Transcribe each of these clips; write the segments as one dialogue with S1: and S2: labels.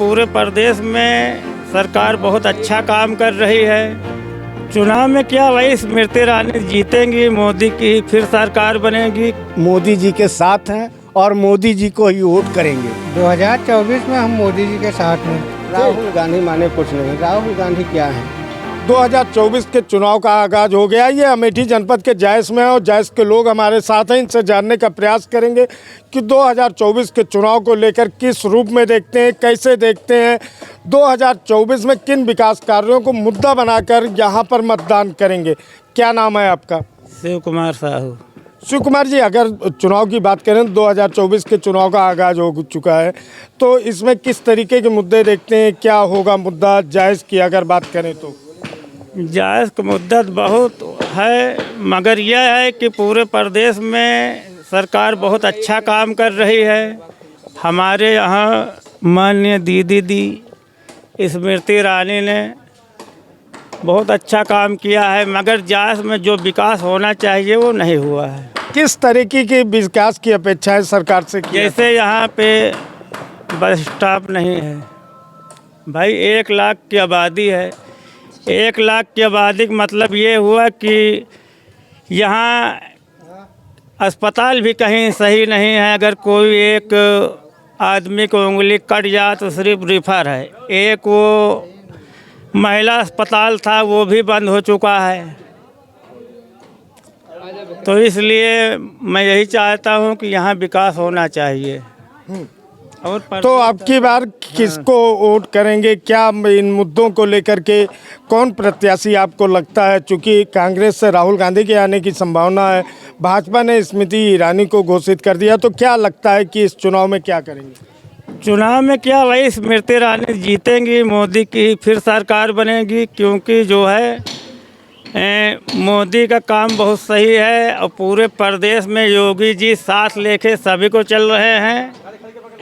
S1: पूरे प्रदेश में सरकार बहुत अच्छा काम कर रही है। चुनाव में क्या वही स्मृति ईरानी जीतेंगी, मोदी की फिर सरकार बनेगी।
S2: मोदी जी के साथ हैं और मोदी जी को ही वोट करेंगे।
S3: 2024 में हम मोदी जी के साथ हैं।
S2: राहुल गांधी माने कुछ नहीं, राहुल गांधी क्या है।
S4: 2024 के चुनाव का आगाज हो गया। ये अमेठी जनपद के जायस में है और जायस के लोग हमारे साथ हैं। इनसे जानने का प्रयास करेंगे कि 2024 के चुनाव को लेकर किस रूप में देखते हैं, कैसे देखते हैं, 2024 में किन विकास कार्यों को मुद्दा बनाकर यहाँ पर मतदान करेंगे। क्या नाम है आपका?
S1: शिव कुमार साहू।
S4: शिव कुमार जी, अगर चुनाव की बात करें 2024 के चुनाव का आगाज हो चुका है, तो इसमें किस तरीके के मुद्दे देखते हैं? क्या होगा मुद्दा जायस की अगर बात करें तो?
S1: जायज़ का मुद्दा बहुत है, मगर यह है कि पूरे प्रदेश में सरकार बहुत अच्छा काम कर रही है। हमारे यहाँ माननीय दीदी स्मृति ईरानी ने बहुत अच्छा काम किया है, मगर जायज़ में जो विकास होना चाहिए वो नहीं हुआ है।
S4: किस तरीके के विकास की अपेक्षा है सरकार से?
S1: जैसे यहाँ पे बस स्टॉप नहीं है भाई, 1 लाख की आबादी है। 1 लाख की आबादी का मतलब ये हुआ कि यहाँ अस्पताल भी कहीं सही नहीं है। अगर कोई एक आदमी को उंगली कट जाए तो सिर्फ रेफर है। एक वो महिला अस्पताल था वो भी बंद हो चुका है। तो इसलिए मैं यही चाहता हूँ कि यहाँ विकास होना चाहिए। और
S4: तो आपकी बार किसको वोट करेंगे? क्या इन मुद्दों को लेकर के कौन प्रत्याशी आपको लगता है? चूँकि कांग्रेस से राहुल गांधी के आने की संभावना है, भाजपा ने स्मृति ईरानी को घोषित कर दिया, तो क्या लगता है कि इस चुनाव में क्या करेंगे?
S1: चुनाव में क्या वही स्मृति ईरानी जीतेंगी, मोदी की फिर सरकार बनेगी। क्योंकि जो है मोदी का काम बहुत सही है और पूरे प्रदेश में योगी जी साथ लेके सभी को चल रहे हैं।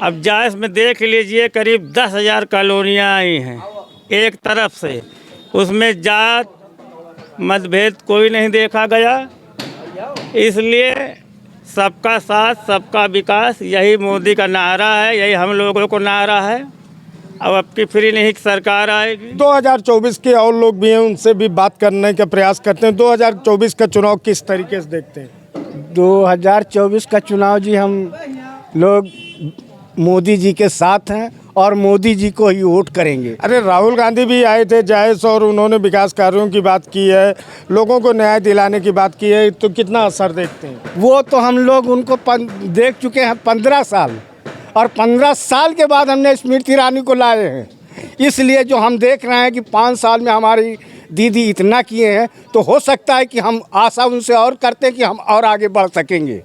S1: अब जायस में देख लीजिए करीब 10,000 कॉलोनियाँ आई हैं एक तरफ से, उसमें जात मतभेद कोई नहीं देखा गया। इसलिए सबका साथ सबका विकास यही मोदी का नारा है, यही हम लोगों को नारा है। अब की फ्री नहीं सरकार आएगी।
S4: 2024 के और लोग भी हैं, उनसे भी बात करने का प्रयास करते हैं। 2024 का चुनाव किस तरीके से देखते हैं?
S2: 2024 का चुनाव जी हम लोग मोदी जी के साथ हैं और मोदी जी को ही वोट करेंगे।
S4: अरे देख गांधी भी आए थे जायस और उन्होंने विकास कार्यों की बात की है, लोगों को न्याय दिलाने की बात की है, तो कितना असर देखते हैं?
S2: वो तो हम लोग उनको देख चुके हैं 15 साल, और 15 साल के बाद हमने स्मृति ईरानी को लाए हैं। इसलिए जो हम देख रहे हैं कि 5 साल में हमारी दीदी इतना किए हैं, तो हो सकता है कि हम आशा उनसे और करते हैं कि हम और आगे बढ़ सकेंगे।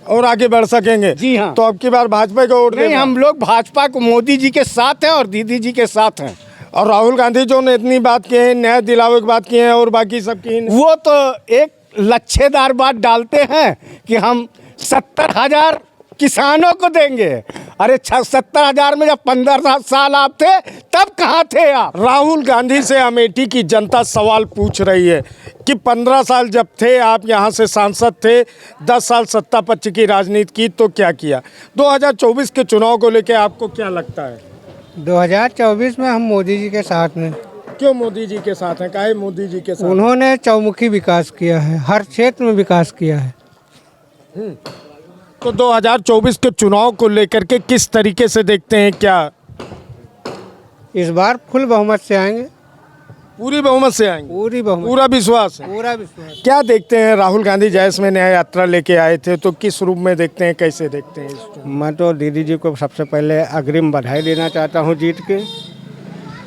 S4: और आगे बढ़ सकेंगे?
S2: जी हाँ।
S4: तो अब की बार भाजपा को वोट
S2: नहीं, हम लोग भाजपा को मोदी जी के साथ हैं और दीदी जी के साथ हैं।
S4: और राहुल गांधी जो ने इतनी बात की है, न्याय दिलावे की बात की है, और बाकी सब की,
S2: वो तो एक लच्छेदार बात डालते हैं कि हम 70,000 किसानों को देंगे। अरे 70,000 में जब 15 साल आप थे तब कहाँ थे आप?
S4: राहुल गांधी से अमेठी की जनता सवाल पूछ रही है कि 15 साल जब थे आप यहाँ से सांसद थे, 10 साल सत्ता पक्ष की राजनीति की, तो क्या किया? 2024 के चुनाव को लेकर आपको क्या लगता है?
S3: 2024 में हम मोदी जी के साथ हैं।
S4: क्यों मोदी जी के साथ हैं? काहे मोदी जी के साथ?
S3: उन्होंने चौमुखी विकास किया है, हर क्षेत्र में विकास किया है।
S4: तो 2024 के चुनाव को लेकर के किस तरीके से देखते हैं? क्या
S3: इस बार फुल बहुमत से आएंगे?
S4: पूरी बहुमत से आएंगे?
S3: पूरी बहुमत,
S4: पूरा विश्वास है?
S3: पूरा विश्वास।
S4: क्या देखते हैं? राहुल गांधी जायस में न्याय यात्रा लेके आए थे, तो किस रूप में देखते हैं, कैसे देखते हैं इसको?
S2: मैं तो दीदी जी को सबसे पहले अग्रिम बधाई देना चाहता हूँ जीत के।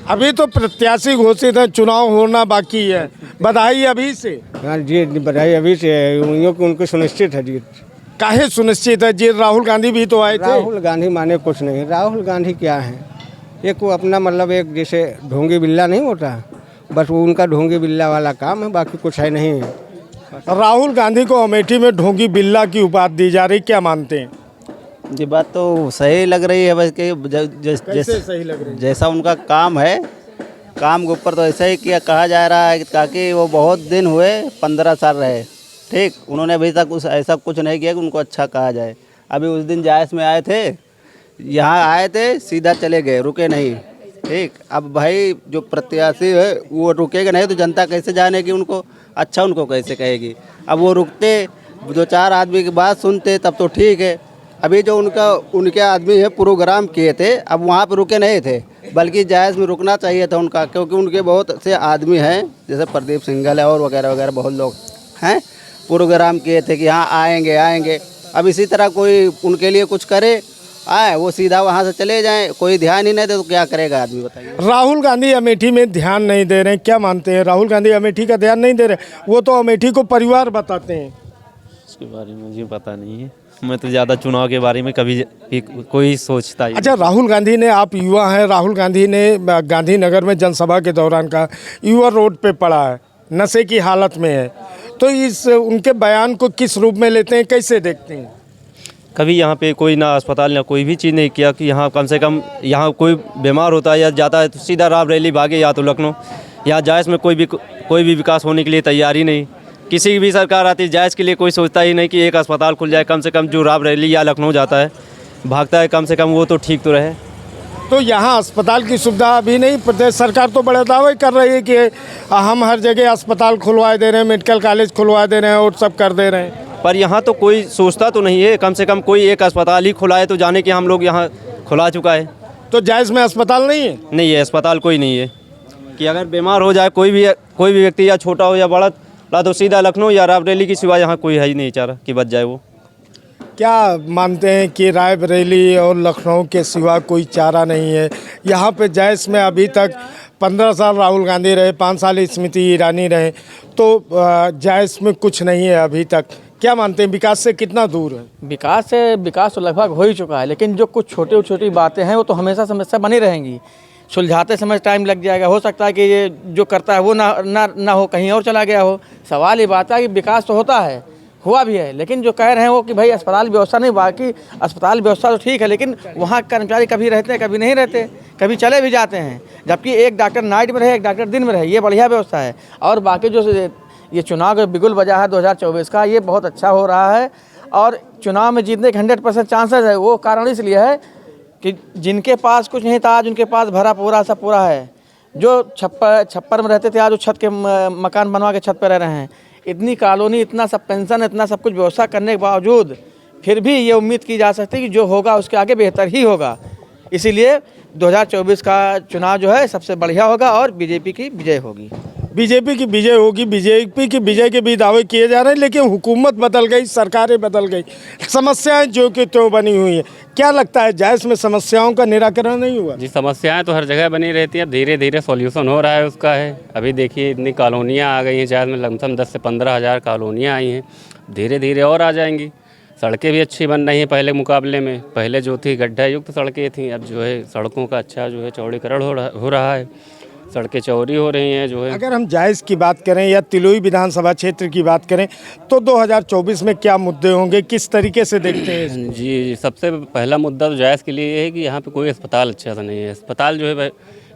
S4: अभी तो प्रत्याशी घोषित है, चुनाव होना बाकी है, बधाई अभी से?
S2: हाँ जी, बधाई अभी से है, उनको सुनिश्चित है जीत।
S4: काहे सुनिश्चित है जी? राहुल गांधी भी तो आए थे।
S2: राहुल गांधी माने कुछ नहीं, राहुल गांधी क्या है, एक वो अपना मतलब एक जैसे ढोंगी बिल्ला नहीं होता, बस वो उनका ढोंगी बिल्ला वाला काम है, बाकी कुछ है नहीं।
S4: राहुल गांधी को अमेठी में ढोंगी बिल्ला की उपाधि दी जा रही, क्या मानते हैं?
S5: ये बात तो सही लग रही है, बस कि
S4: कैसे सही लग रही है?
S5: जैसा उनका काम है, काम के ऊपर तो ऐसा ही किया कहा जा रहा है, ताकि वो बहुत दिन हुए 15 साल रहे, ठीक, उन्होंने अभी तक ऐसा कुछ नहीं किया कि उनको अच्छा कहा जाए। अभी उस दिन जायस में आए थे, यहाँ आए थे, सीधा चले गए, रुके नहीं, ठीक। अब भाई जो प्रत्याशी है वो रुकेगा नहीं तो जनता कैसे जानेगी उनको, अच्छा उनको कैसे कहेगी। अब वो रुकते, 2-4 आदमी की बात सुनते तब तो ठीक है। अभी जो उनके आदमी है प्रोग्राम किए थे, अब वहाँ पर रुके नहीं थे, बल्कि जायज़ में रुकना चाहिए था उनका, क्योंकि उनके बहुत से आदमी हैं, जैसे प्रदीप सिंघल है और वगैरह वगैरह बहुत लोग हैं, प्रोग्राम किए थे कि हाँ आएंगे। अब इसी तरह कोई उनके लिए कुछ करे, आए वो सीधा वहाँ से चले जाएं, कोई ध्यान ही नहीं दे तो क्या करेगा आदमी, बताइए।
S4: राहुल गांधी अमेठी में ध्यान नहीं दे रहे हैं, क्या मानते हैं? राहुल गांधी अमेठी का ध्यान नहीं दे रहे, वो तो अमेठी को परिवार बताते हैं।
S6: इसके बारे में मुझे पता नहीं है, मैं तो ज़्यादा चुनाव के बारे में कभी कोई सोचता ही।
S4: अच्छा, राहुल गांधी ने, आप युवा हैं, राहुल गांधी ने गांधीनगर में जनसभा के दौरान कहा युवा रोड पे पड़ा है, नशे की हालत में है, तो इस उनके बयान को किस रूप में लेते हैं, कैसे देखते हैं?
S6: कभी यहाँ पे कोई ना अस्पताल ना कोई भी चीज़ नहीं किया कि यहाँ कम से कम यहाँ कोई बीमार होता है या जाता है तो सीधा रायबरेली भागे या तो लखनऊ। यहाँ जायज़ में कोई भी विकास होने के लिए तैयार ही नहीं। किसी की भी सरकार आती है जायज़ के लिए कोई सोचता ही नहीं कि एक अस्पताल खुल जाए, कम से कम जो रायबरेली या लखनऊ जाता है भागता है, कम से कम वो तो ठीक तो रहे।
S4: तो यहाँ अस्पताल की सुविधा अभी नहीं, प्रदेश सरकार तो बड़े दावे कर रही है कि हम हर जगह अस्पताल खुलवा दे रहे हैं, मेडिकल कॉलेज खुलवा दे रहे हैं और सब कर दे रहे हैं,
S6: पर यहाँ तो कोई सोचता तो नहीं है। कम से कम कोई एक अस्पताल ही खुला है तो जाने कि हम लोग यहाँ खुला चुका है।
S4: तो जायज़ में अस्पताल नहीं है?
S6: नहीं है, अस्पताल कोई नहीं है कि अगर बीमार हो जाए कोई भी व्यक्ति, या छोटा हो या बड़ा, तो सीधा लखनऊ या रायबरेली की सिवा यहाँ कोई है ही नहीं चारा कि बच जाए वो।
S4: क्या मानते हैं कि रायबरेली और लखनऊ के सिवा कोई चारा नहीं है? यहाँ पे जायज़ में अभी तक 15 साल राहुल गांधी रहे, 5 साल स्मृति ईरानी रहे, तो जायज़ में कुछ नहीं है अभी तक। क्या मानते हैं, विकास से कितना दूर है?
S7: विकास तो लगभग हो ही चुका है, लेकिन जो कुछ छोटी बातें हैं वो तो हमेशा समस्या बनी रहेंगी। सुलझाते समय टाइम लग जाएगा, हो सकता है कि ये जो करता है वो ना हो, कहीं और चला गया हो। सवाल ये बात है कि विकास तो होता है, हुआ भी है, लेकिन जो कह रहे हैं वो कि भाई अस्पताल व्यवस्था नहीं, बाकी अस्पताल व्यवस्था तो ठीक है, लेकिन वहाँ कर्मचारी कभी रहते हैं कभी नहीं रहते, कभी चले भी जाते हैं, जबकि एक डॉक्टर नाइट में रहे, एक डॉक्टर दिन में रहे, ये बढ़िया व्यवस्था है। और बाकी जो ये चुनाव का बिगुल बजा है 2024 का, ये बहुत अच्छा हो रहा है और चुनाव में जीतने के 100% चांसेस है। वो कारण इसलिए है कि जिनके पास कुछ नहीं था आज उनके पास भरा पूरा है। जो छप्पर में रहते थे आज वो छत के मकान बनवा के छत पर रह रहे हैं। इतनी कॉलोनी, इतना सब पेंशन, इतना सब कुछ व्यवस्था करने के बावजूद फिर भी ये उम्मीद की जा सकती है कि जो होगा उसके आगे बेहतर ही होगा। इसीलिए 2024 का चुनाव जो है सबसे बढ़िया होगा और बीजेपी की विजय होगी।
S4: बीजेपी की विजय होगी। बीजेपी की विजय के भी दावे किए जा रहे हैं, लेकिन हुकूमत बदल गई, सरकारें बदल गई, समस्याएं जो कि त्यों बनी हुई हैं। क्या लगता है, जायज़ में समस्याओं का निराकरण नहीं हुआ?
S8: जी, समस्याएं तो हर जगह बनी रहती हैं, धीरे धीरे सॉल्यूशन हो रहा है उसका है। अभी देखिए इतनी कॉलोनियाँ आ गई हैं, जायज़ में लमसम 10 से 15 हज़ार कॉलोनियाँ आई हैं, धीरे धीरे और आ जाएंगी। सड़कें भी अच्छी बन रही हैं पहले मुकाबले में। पहले जो थी गड्ढा युक्त सड़कें थी, अब जो है सड़कों का अच्छा जो है चौड़ीकरण हो रहा है, सड़कें चौड़ी हो रही हैं जो है।
S4: अगर हम जायज़ की बात करें या तिलोई विधानसभा क्षेत्र की बात करें तो 2024 में क्या मुद्दे होंगे, किस तरीके से देखते हैं?
S8: जी, सबसे पहला मुद्दा तो जायज़ के लिए ये है कि यहाँ पे कोई अस्पताल अच्छा सा नहीं है। अस्पताल जो है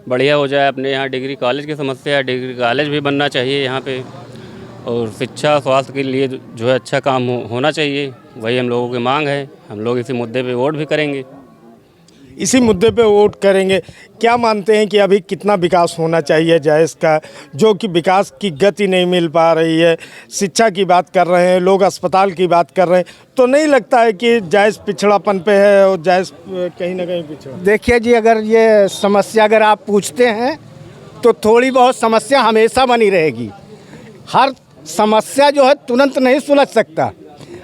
S8: बढ़िया हो जाए। अपने यहाँ डिग्री कॉलेज की समस्या है, डिग्री कॉलेज भी बनना चाहिए यहाँ पे, और शिक्षा स्वास्थ्य के लिए जो है अच्छा काम होना चाहिए। वही हम लोगों की मांग है। हम लोग इसी मुद्दे पे वोट भी करेंगे।
S4: इसी मुद्दे पे वोट करेंगे। क्या मानते हैं कि अभी कितना विकास होना चाहिए जायज़ का, जो कि विकास की गति नहीं मिल पा रही है? शिक्षा की बात कर रहे हैं लोग, अस्पताल की बात कर रहे हैं, तो नहीं लगता है कि जायज़ पिछड़ापन पे है और जायज़ कहीं ना कहीं पिछड़ा?
S2: देखिए जी, अगर ये समस्या अगर आप पूछते हैं तो थोड़ी बहुत समस्या हमेशा बनी रहेगी। हर समस्या जो है तुरंत नहीं सुलझ सकता।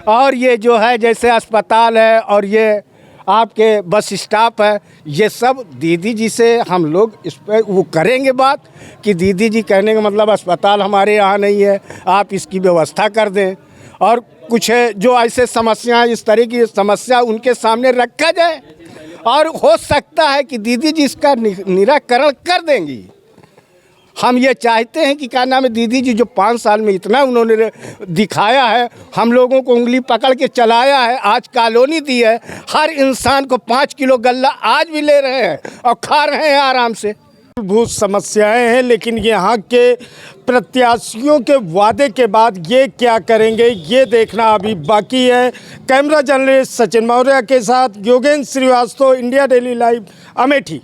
S2: और ये जो है जैसे अस्पताल है और ये आपके बस स्टॉप है, ये सब दीदी जी से हम लोग इस पर वो करेंगे बात कि दीदी जी कहने का मतलब अस्पताल हमारे यहाँ नहीं है, आप इसकी व्यवस्था कर दें। और कुछ है जो ऐसे समस्याएं, इस तरह की समस्या उनके सामने रखा जाए और हो सकता है कि दीदी जी इसका निराकरण कर देंगी। हम ये चाहते हैं कि क्या नाम है, दीदी जी जो 5 साल में इतना उन्होंने दिखाया है, हम लोगों को उंगली पकड़ के चलाया है, आज कॉलोनी दी है, हर इंसान को 5 किलो गल्ला आज भी ले रहे हैं और खा रहे हैं आराम से।
S4: बहुत समस्याएं हैं, लेकिन यहाँ के प्रत्याशियों के वादे के बाद ये क्या करेंगे ये देखना अभी बाकी है। कैमरा जर्नलिस्ट सचिन मौर्य के साथ Yogendra Srivastava, India daily live, Amethi.